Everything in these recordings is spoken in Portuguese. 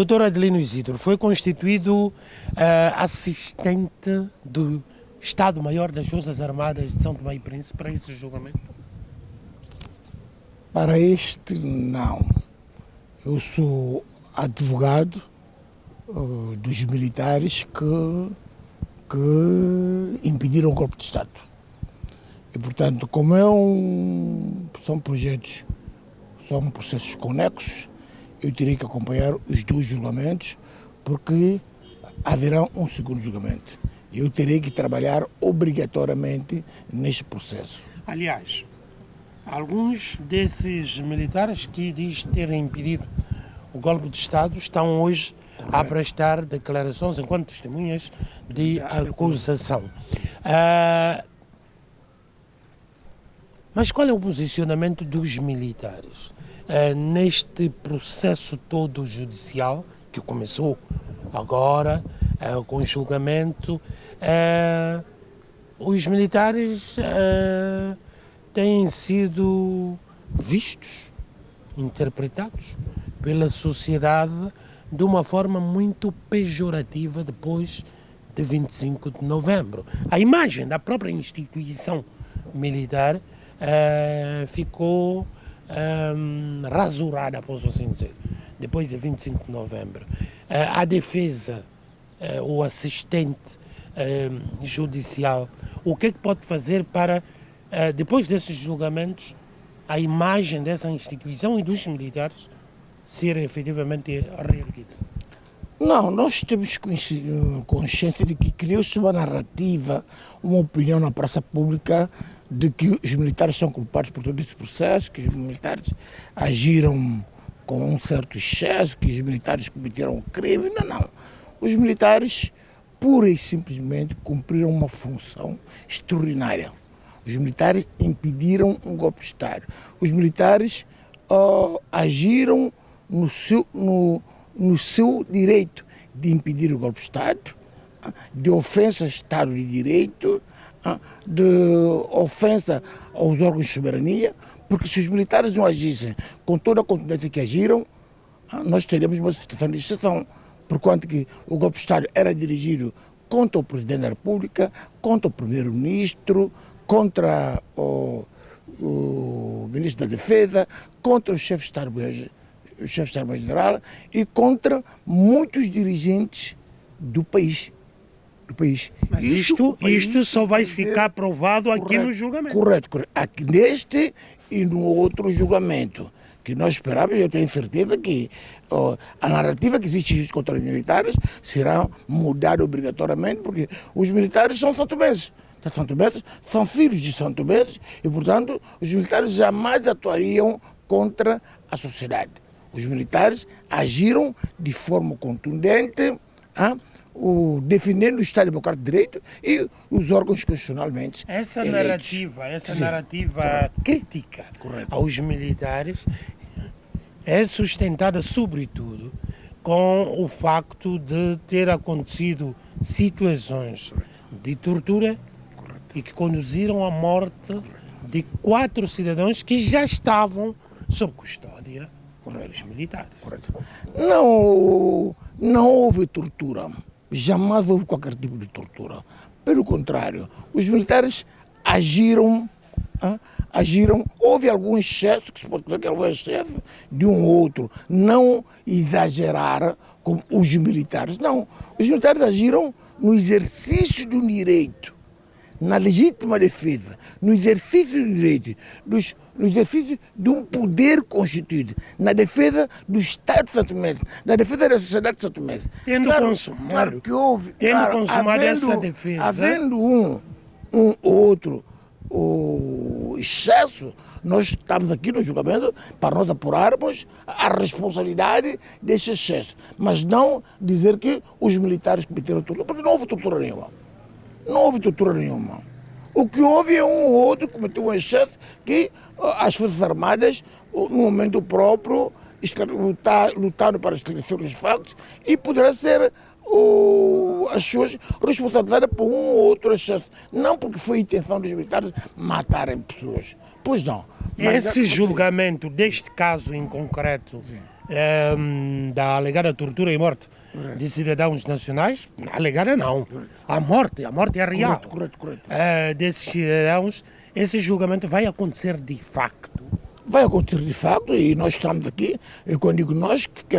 Doutor Adelino Isidro foi constituído assistente do Estado-Maior das Forças Armadas de São Tomé e Príncipe para esse julgamento? Para este, não. Eu sou advogado dos militares que impediram o golpe de Estado. E, portanto, como são projetos, são processos conexos, eu terei que acompanhar os dois julgamentos, porque haverá um segundo julgamento. Eu terei que trabalhar obrigatoriamente neste processo. Aliás, alguns desses militares que diz terem impedido o golpe de Estado estão hoje a prestar declarações enquanto testemunhas de acusação. Mas qual é o posicionamento dos militares neste processo todo judicial que começou agora com o julgamento? Os militares têm sido vistos, interpretados pela sociedade de uma forma muito pejorativa depois de 25 de novembro. A imagem da própria instituição militar ficou rasurada, posso assim dizer, depois de 25 de novembro. A defesa, o assistente judicial, o que é que pode fazer para, depois desses julgamentos, a imagem dessa instituição e dos militares ser efetivamente reerguida? Não, nós temos consciência de que criou-se uma narrativa, uma opinião na praça pública de que os militares são culpados por todo esse processo, que os militares agiram com um certo excesso, que os militares cometeram um crime. Não. Os militares, pura e simplesmente, cumpriram uma função extraordinária. Os militares impediram um golpe de Estado. Os militares agiram no seu direito de impedir o golpe de Estado, de ofensa ao Estado de Direito, de ofensa aos órgãos de soberania, porque se os militares não agissem com toda a contundência que agiram, nós teríamos uma situação de exceção, porquanto que o golpe de Estado era dirigido contra o Presidente da República, contra o Primeiro-Ministro, contra o Ministro da Defesa, contra o chefe de Estado-Maior-General e contra muitos dirigentes do país. Mas isto só vai ficar provado aqui no julgamento. Correto. Aqui neste e no outro julgamento, que nós esperamos, eu tenho certeza que a narrativa que existe contra os militares será mudada obrigatoriamente, porque os militares são santomenses. São filhos de santomenses e, portanto, os militares jamais atuariam contra a sociedade. Os militares agiram de forma contundente, defendendo o Estado Democrático de Direito e os órgãos constitucionalmente eleitos. Essa narrativa crítica aos militares é sustentada sobretudo com o facto de ter acontecido situações de tortura e que conduziram à morte de 4 cidadãos que já estavam sob custódia dos militares. Não houve tortura. Jamais houve qualquer tipo de tortura. Pelo contrário, os militares agiram, houve algum excesso, que se pode dizer que houve excesso de um ou outro, não exagerar como os militares. Não, os militares agiram no exercício do direito, na legítima defesa, no exercício do direito, no exercício de um poder constituído, na defesa do Estado de Santo Tomé, na defesa da sociedade de Santo Tomé. Consumado essa defesa, havendo um outro excesso, nós estamos aqui no julgamento para nós apurarmos a responsabilidade desse excesso, mas não dizer que os militares cometeram tortura, porque não houve tortura nenhuma. O que houve é um ou outro que cometeu um excesso que as Forças Armadas, no momento próprio, lutaram para esclarecer os factos e poderá ser as suas responsabilizadas por um ou outro excesso. Não porque foi a intenção dos militares matarem pessoas. Pois não. Esse julgamento deste caso em concreto da alegada tortura e morte de cidadãos nacionais, alegada não, a morte é real. Correto. Desses cidadãos, esse julgamento vai acontecer de facto. Vai acontecer de facto, e nós estamos aqui, e quando digo nós, que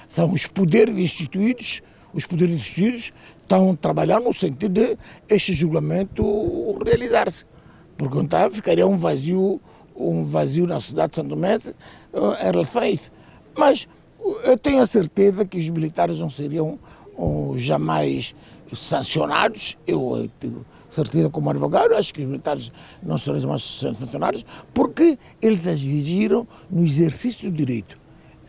são os poderes instituídos estão trabalhando no sentido de este julgamento realizar-se. Porque então ficaria um vazio na cidade de Santo Tomé em relação a isso. Mas eu tenho a certeza que os militares não seriam jamais sancionados. Eu tenho certeza como advogado, acho que os militares não seriam jamais sancionados, porque eles agiram no exercício do direito.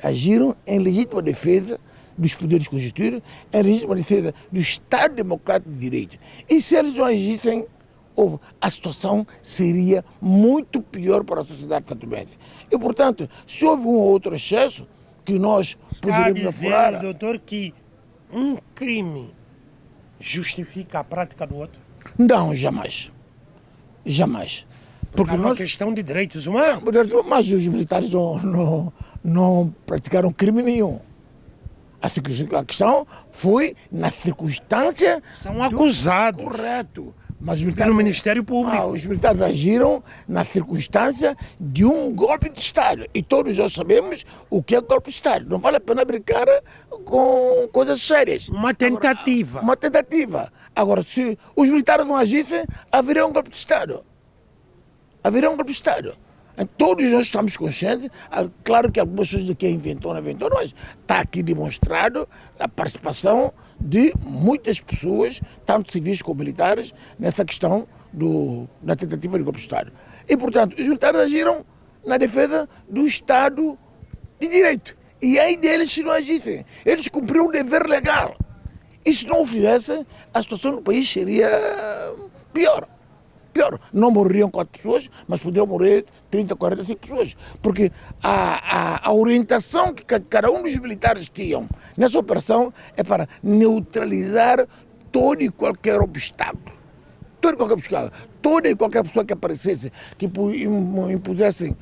Agiram em legítima defesa dos poderes constituídos, em legítima defesa do Estado Democrático de Direito. E se eles não agissem, a situação seria muito pior para a sociedade santomense. E, portanto, se houve um ou outro excesso que nós poderíamos apurar... Está a dizer, doutor, que um crime justifica a prática do outro? Não, jamais. Jamais. Porque é uma questão de direitos humanos. Mas os militares não praticaram crime nenhum. A questão foi na circunstância... São acusados. Correto. Mas pelo Ministério Público. Os militares agiram na circunstância de um golpe de Estado. E todos nós sabemos o que é golpe de Estado. Não vale a pena brincar com coisas sérias. Uma tentativa. Agora, uma tentativa. Agora, se os militares não agissem, haveria um golpe de Estado. Haveria um golpe de Estado. Todos nós estamos conscientes, claro que algumas coisas aqui inventou, mas está aqui demonstrado a participação de muitas pessoas, tanto civis como militares, nessa questão da tentativa de golpe de Estado. E, portanto, os militares agiram na defesa do Estado de Direito. E aí deles se não agissem. Eles cumpriram um dever legal. E se não o fizessem, a situação do país seria pior. Não morreriam 4 pessoas, mas poderiam morrer 30, 45 pessoas. Porque a orientação que cada um dos militares tinham nessa operação é para neutralizar todo e qualquer obstáculo. Toda e qualquer pessoa que aparecesse, que impusessem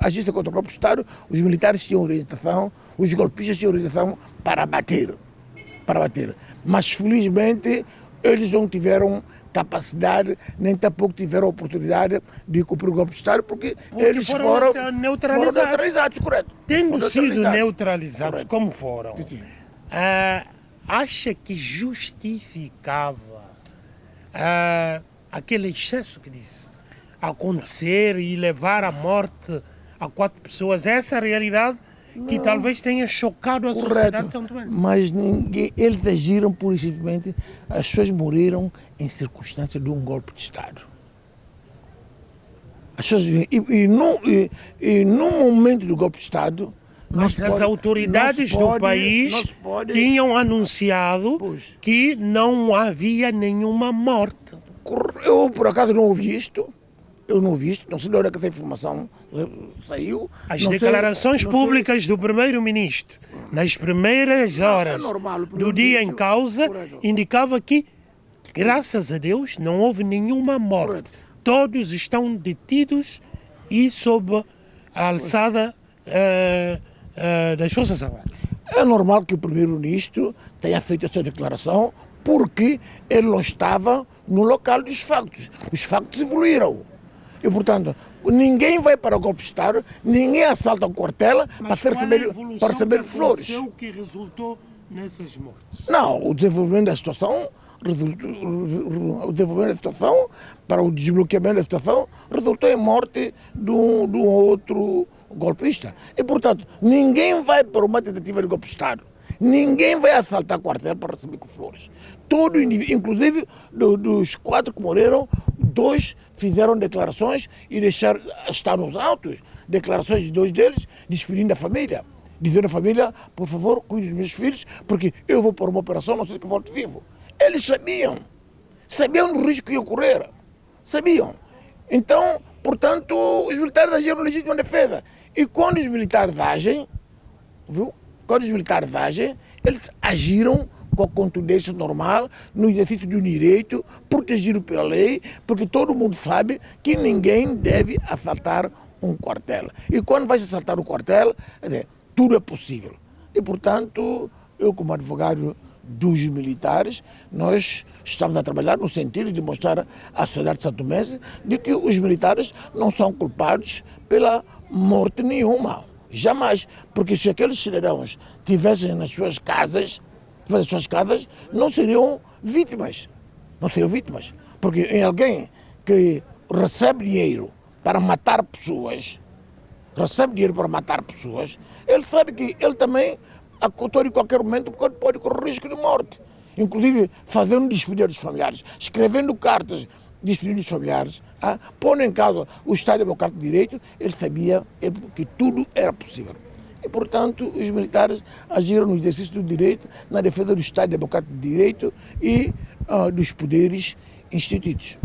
agissem contra o próprio Estado, os militares tinham orientação, os golpistas tinham orientação para bater. Mas felizmente eles não tiveram capacidade, nem tampouco tiveram oportunidade de cumprir o golpe de Estado, porque eles foram neutralizados, correto. Tendo sido neutralizados, correto. Como foram, sim. Acha que justificava aquele excesso que disse acontecer e levar à morte a 4 pessoas? Essa realidade que talvez tenha chocado a sociedade de São Tomé. Mas eles agiram pura e simplesmente, as pessoas morreram em circunstância de um golpe de Estado. E no momento do golpe de Estado... Mas as autoridades do país tinham anunciado que não havia nenhuma morte. Eu, por acaso, não ouvi isto. Não sei de onde é que essa informação saiu. As declarações públicas do primeiro-ministro, nas primeiras horas do dia em causa, indicava que, graças a Deus, não houve nenhuma morte. Todos estão detidos e sob a alçada das Forças Armadas. É normal que o primeiro-ministro tenha feito essa declaração porque ele não estava no local dos factos. Os factos evoluíram. E, portanto, ninguém vai para o golpe de Estado, ninguém assalta um quartel para receber flores. O que resultou nessas mortes? Não, o desenvolvimento da situação para o desbloqueamento da situação resultou em morte de um outro golpista. E, portanto, ninguém vai para uma tentativa de golpe de Estado. Ninguém vai assaltar quartel para receber flores. Inclusive, dos 4 que morreram, 2 fizeram declarações e estar nos autos, declarações de 2 deles, despedindo a família. Dizendo à família, por favor, cuide dos meus filhos, porque eu vou para uma operação, não sei se eu volto vivo. Eles sabiam do risco que ia ocorrer. Sabiam. Então, portanto, os militares agiram em legítima defesa. E quando os militares agem, eles agiram com a contundência normal, no exercício de um direito, protegido pela lei, porque todo mundo sabe que ninguém deve assaltar um quartel. E quando vai se assaltar um quartel, tudo é possível. E, portanto, eu como advogado dos militares, nós estamos a trabalhar no sentido de mostrar à sociedade santomense de que os militares não são culpados pela morte nenhuma. Jamais. Porque se aqueles cidadãos tivessem nas suas casas, não seriam vítimas. Não seriam vítimas. Porque em alguém que recebe dinheiro para matar pessoas, ele sabe que ele também, a todo qualquer momento, pode correr risco de morte. Inclusive, fazendo despedir dos familiares, escrevendo cartas despedindo dos familiares, pondo em causa o Estado Democrático de Direito, ele sabia que tudo era possível. E, portanto, os militares agiram no exercício do direito, na defesa do Estado Democrático de Direito e dos poderes instituídos.